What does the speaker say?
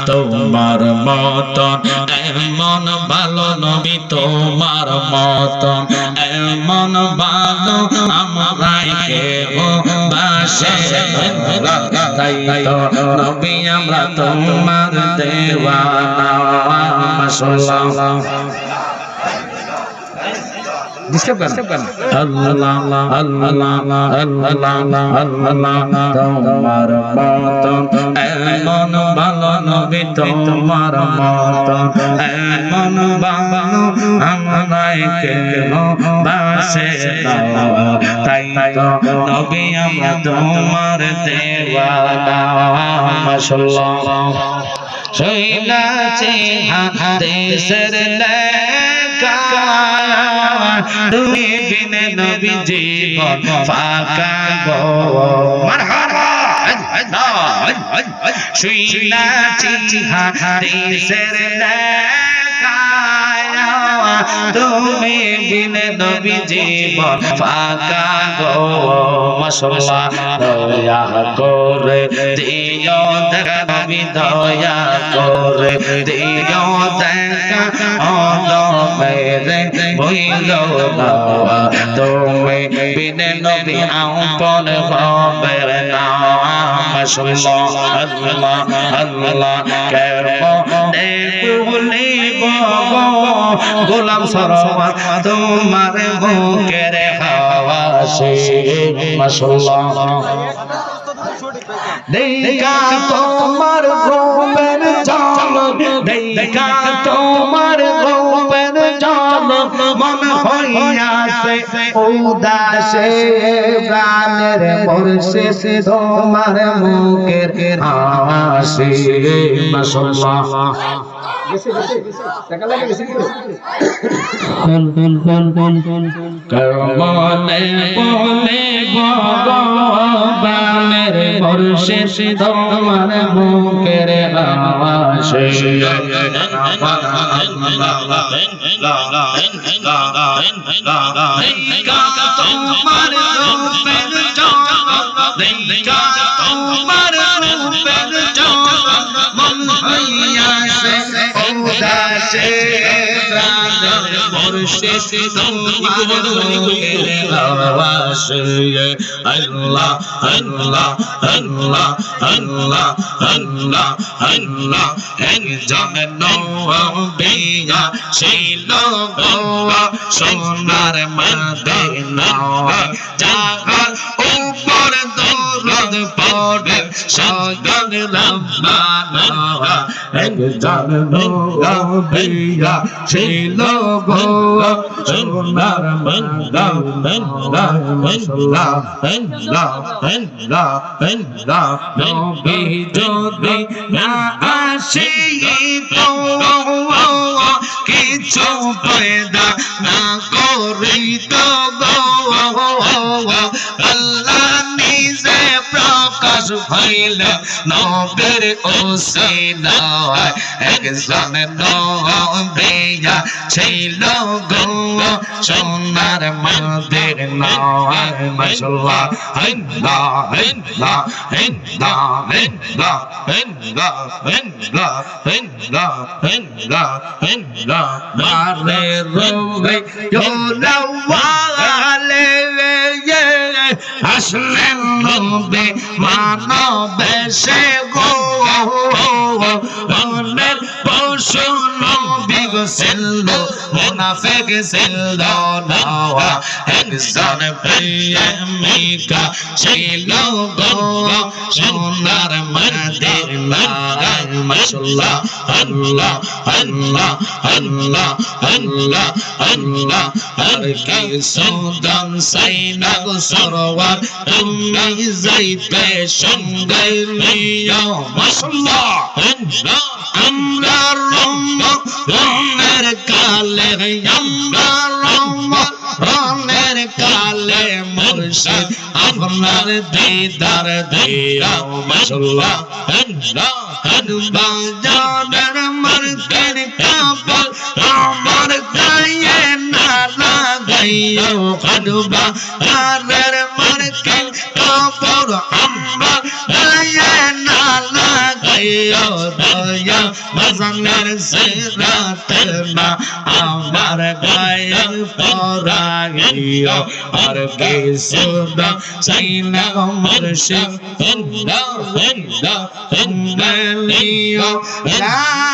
তোমার মতন এমন ভালো নবী, তোমার মতন এমন ভালো আমরাই কেহ বাসে তাই তো নবী আমরা তোমার দেওয়ানা মাশাআল্লাহ ডিস্টার্ব করেন আল্লাহ আল্লাহ আল্লাহ আল্লাহ তোমার মতন এমন ভালো নবী, তোমার মতন এমন ভালো আমরাই কেহ বাসে তাই তো নবী আমরা তোমার দেওয়ানা মাশাআল্লাহ শৈলাচে হাদিসের লেখা তুমি বিনে নবী জীবন ফাঁকা গো মারহাবা শৈলাচে হাদিসের লেখা তুমি বিনে নবী জীবন ফাঁকা গো মাশাআল্লাহ দয়া করে দিও দেখা নবী, দয়া করে দিও দেখা ওলো মেরে বইলো না তুমি বিনে নবী আপন হবে না মাশাআল্লাহ আল্লাহ আল্লাহ কেমনে ভুলিব গোলাম সরওয়ার তোমার বুকের হাওয়াসে মাশাআল্লাহ দেখা তোমার রূপের ঝলক দেখা তোমার রূপের ঝলক মন হইয়াছে উদাসে প্রাণের মুর্শিদ তোমার মুখের হাসি মাশাআল্লাহ কেমনে বলে ভগবানের মুর্শিদ তোমার মুখের হাসি তোমার রূপের ঝলক দেখা তোমার রূপের ঝলক মন হইয়াছে উদাসে প্রাণের মুর্শিদ তোমার মুখের হাসি আল্লাহ আল্লাহ আল্লাহ আল্লাহ আল্লাহ আল্লাহ একজন নবী ছিল গো সোনার মদিনা যাহার উপর দরুদ পড়ে সকল রব্বানা একজন নবী ছিল গো সোনার মদিনা নবী যদি না আসিত কিছু পয়দা না করিত গো আল্লাহ নিজে প্রকাশ হইল নবীর ওসিলায় একজন নবী ছিল গো সোনার মদিনা মাশাআল্লাহ আল্লাহ আল্লাহ আল্লাহ আল্লাহ আল্লাহ আল্লাহ আল্লাহ আল্লাহ আল্লাহ মারে রবে ইয়োলাওয়ালে আসলেন নবী মানবে সে গো অনের পশু নবী গো সেল্লো মুনাফিক সেল্লো না একজন প্রেমিকা ছিল গো সোনার মদিনা মাশাআল্লাহ আল্লাহ আল্লাহ আল্লাহ আল্লাহ আল্লাহ আর কি সুদান সাইনা গো সরওয়ার তুমি যাইতে সঙ্গে নিয়া মাশাআল্লাহ আমরা রমের কালে আমরা রমের কালে মুর্শিদ আপনার দিদার দিয়া মাশাআল্লাহ আল্লাহ আল্লাহ জানের মার্কের কাবল আমার গায়ে না লাগাইও কাদবা আরের মার্কের কাবল আমার দিও দয়া মজনের সিরাত না আমার গায়ে পরাইও আর কে সুদা চাইনা মুর্শিদ হিন্দা হিন্দা হিন্দা লিও লা